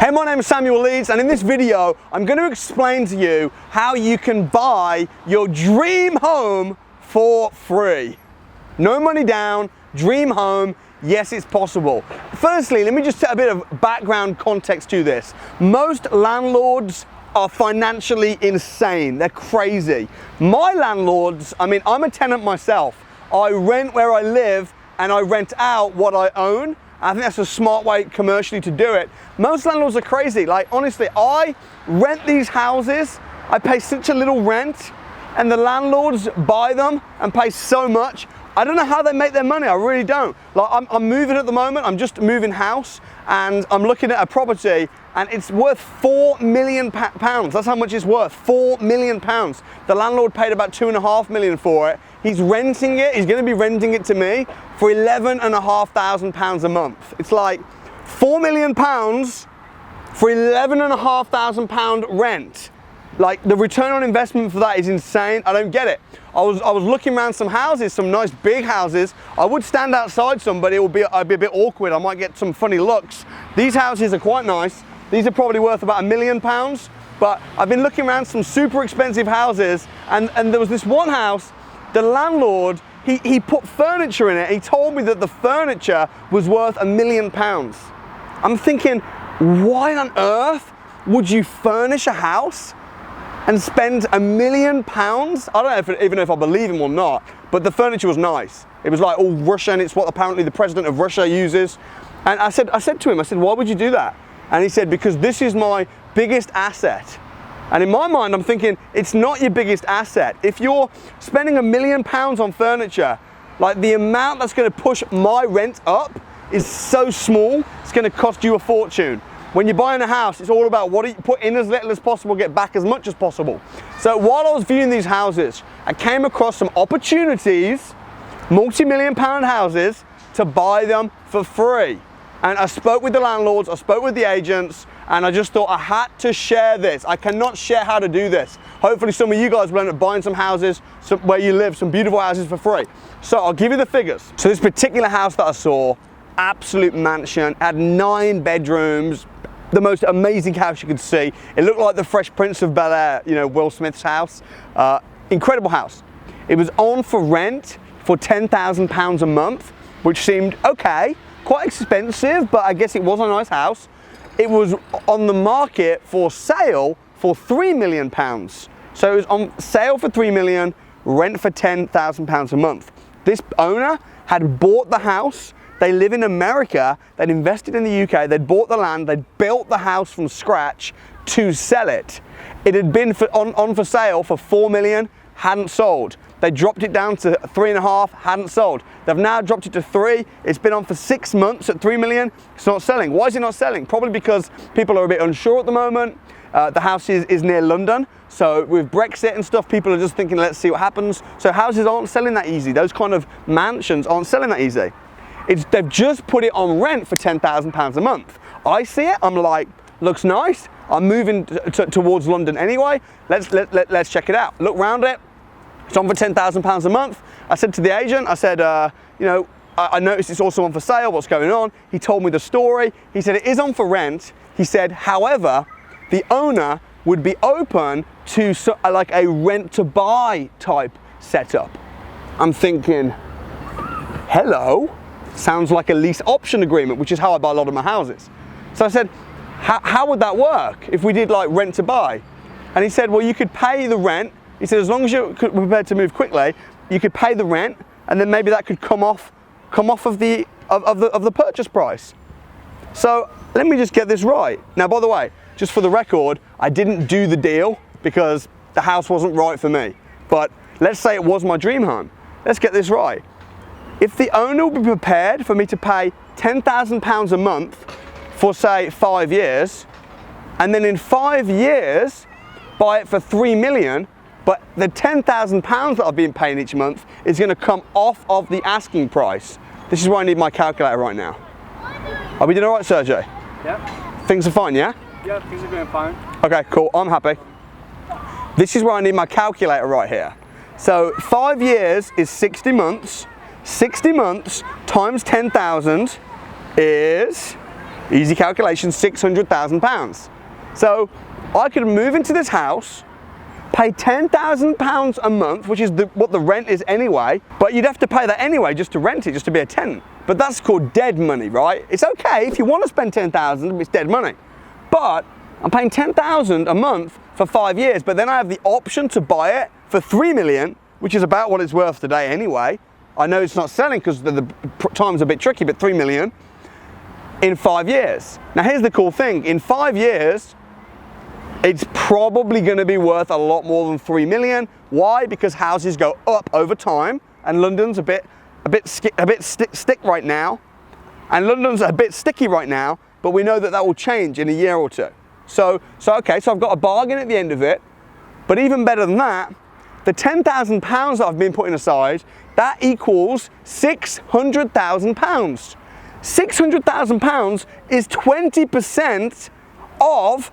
Hey, my name is Samuel Leeds, and in this video, I'm going to explain to you how you can buy your dream home for free. No money down, dream home, yes, it's possible. Firstly, let me just set a bit of background context to this. Most landlords are financially insane. They're crazy. My landlords, I mean, I'm a tenant myself. I rent where I live and I rent out what I own. I think that's a smart way commercially to do it. Most landlords are crazy. Like, honestly, I rent these houses, I pay such a little rent, and the landlords buy them and pay so much. I don't know how they make their money, I really don't. Like, I'm moving at the moment, I'm just moving house, and I'm looking at a property, and it's worth £4 million. That's how much it's worth, £4 million. The landlord paid about £2.5 million for it. He's renting it, he's gonna be renting it to me for £11,500 a month. It's like £4 million for £11,500 rent. Like, the return on investment for that is insane. I don't get it. I was looking around some houses, some nice big houses. I would stand outside some, but I'd be a bit awkward. I might get some funny looks. These houses are quite nice. These are probably worth about £1 million, but I've been looking around some super expensive houses, and there was this one house, the landlord, he put furniture in it. He told me that the furniture was worth £1 million. I'm thinking, why on earth would you furnish a house and spend £1 million? I don't even know if I believe him or not, but the furniture was nice. It was like all Russian. It's what apparently the president of Russia uses. And I said to him, why would you do that? And he said, because this is my biggest asset. And in my mind, I'm thinking, it's not your biggest asset. If you're spending £1 million on furniture, like, the amount that's going to push my rent up is so small, it's going to cost you a fortune. When you're buying a house, it's all about what you put in as little as possible, get back as much as possible. So while I was viewing these houses, I came across some opportunities, multi-million-pound houses, to buy them for free. And I spoke with the landlords, I spoke with the agents, and I just thought I had to share this. I cannot share how to do this. Hopefully some of you guys will end up buying some houses where you live, some beautiful houses for free. So I'll give you the figures. So this particular house that I saw, absolute mansion, had 9 bedrooms, the most amazing house you could see. It looked like the Fresh Prince of Bel-Air, you know, Will Smith's house. Incredible house. It was on for rent for £10,000 a month, which seemed okay, quite expensive, but I guess it was a nice house. It was on the market for sale for £3 million. So it was on sale for £3 million, rent for £10,000 a month. This owner had bought the house. They live in America, they'd invested in the UK, they'd bought the land, they'd built the house from scratch to sell it. It had been on for sale for £4 million, hadn't sold. They dropped it down to 3.5, hadn't sold. They've now dropped it to 3. It's been on for 6 months at £3 million. It's not selling. Why is it not selling? Probably because people are a bit unsure at the moment. The house is near London. So with Brexit and stuff, people are just thinking, let's see what happens. So houses aren't selling that easy. Those kind of mansions aren't selling that easy. They've just put it on rent for £10,000 a month. I see it, I'm like, looks nice. I'm moving towards London anyway. Let's check it out. Look round it. It's on for £10,000 a month. I said to the agent, I said, you know, I noticed it's also on for sale, what's going on? He told me the story. He said it is on for rent. He said, however, the owner would be open to like a rent to buy type setup. I'm thinking, hello, sounds like a lease option agreement, which is how I buy a lot of my houses. So I said, how would that work if we did like rent to buy? And he said, well, you could pay the rent. He said, as long as you're prepared to move quickly, you could pay the rent, and then maybe that could come off of the purchase price. So let me just get this right. Now, by the way, just for the record, I didn't do the deal because the house wasn't right for me. But let's say it was my dream home. Let's get this right. If the owner will be prepared for me to pay £10,000 a month for, say, 5 years, and then in 5 years buy it for £3 million, but the £10,000 that I've been paying each month is going to come off of the asking price. This is where I need my calculator right now. Are we doing all right, Sergey? Yeah. Things are fine, yeah? Yeah, things are going fine. Okay, cool. I'm happy. This is where I need my calculator right here. So 5 years is 60 months. 60 months times 10,000 is Easy calculation, £600,000. So I could move into this house, pay £10,000 a month, which is what the rent is anyway, but you'd have to pay that anyway just to rent it, just to be a tenant. But that's called dead money, right? It's okay if you want to spend $10,000, it's dead money. But I'm paying $10,000 a month for 5 years, but then I have the option to buy it for $3 million, which is about what it's worth today anyway. I know it's not selling because the time's a bit tricky, but $3 million in 5 years. Now here's the cool thing, in 5 years, it's probably going to be worth a lot more than $3 million. Why? Because houses go up over time, and London's a bit stick right now, and London's a bit sticky right now. But we know that will change in a year or two. So okay, so I've got a bargain at the end of it. But even better than that, the £10,000 that I've been putting aside, that equals £600,000. £600,000 is 20% of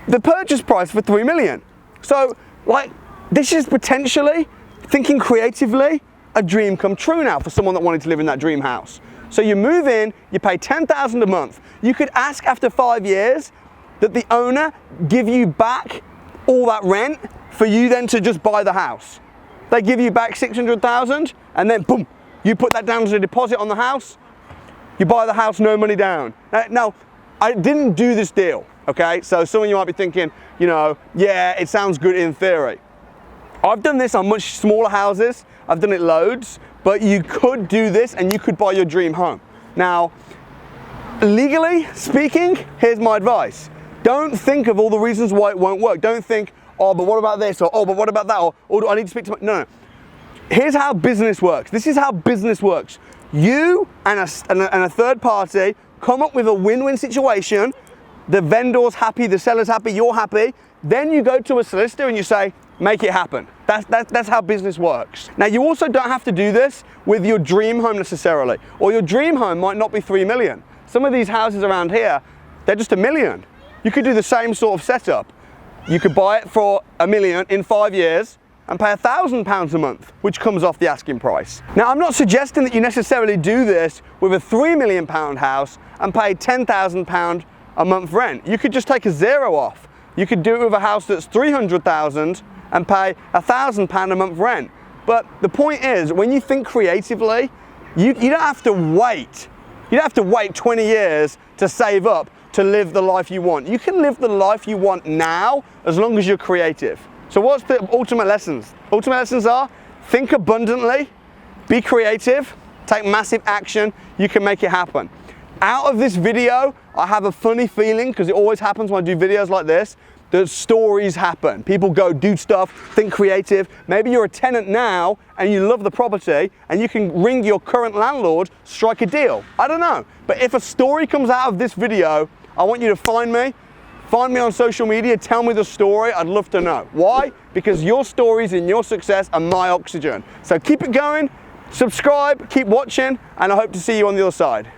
the purchase price for $3 million. So like, this is potentially, thinking creatively, a dream come true now for someone that wanted to live in that dream house. So you move in, you pay $10,000 a month. You could ask after 5 years that the owner give you back all that rent for you then to just buy the house. They give you back $600,000 and then boom, you put that down as a deposit on the house. You buy the house, no money down. Now, I didn't do this deal, okay? So some of you might be thinking, you know, yeah, it sounds good in theory. I've done this on much smaller houses. I've done it loads, but you could do this and you could buy your dream home. Now, legally speaking, here's my advice. Don't think of all the reasons why it won't work. Don't think, oh, but what about this? Or, oh, but what about that? Or do I need to speak to my... No. Here's how business works. This is how business works. You and a third party come up with a win-win situation. The vendor's happy, the seller's happy, you're happy. Then you go to a solicitor and you say, make it happen. That's how business works. Now, you also don't have to do this with your dream home necessarily, or your dream home might not be $3 million. Some of these houses around here, they're just $1 million. You could do the same sort of setup. You could buy it for $1 million in 5 years and pay £1,000 a month, which comes off the asking price. Now, I'm not suggesting that you necessarily do this with a £3 million house and pay £10,000 a month rent. You could just take a zero off. You could do it with a house that's $300,000 and pay £1,000 a month rent. But the point is, when you think creatively, you don't have to wait. You don't have to wait 20 years to save up to live the life you want. You can live the life you want now as long as you're creative. So what's the ultimate lessons? Ultimate lessons are, think abundantly, be creative, take massive action, you can make it happen. Out of this video, I have a funny feeling, because it always happens when I do videos like this, that stories happen. People go do stuff, think creative. Maybe you're a tenant now and you love the property and you can ring your current landlord, strike a deal. I don't know. But if a story comes out of this video, I want you to find me on social media, tell me the story, I'd love to know. Why? Because your stories and your success are my oxygen. So keep it going, subscribe, keep watching, and I hope to see you on the other side.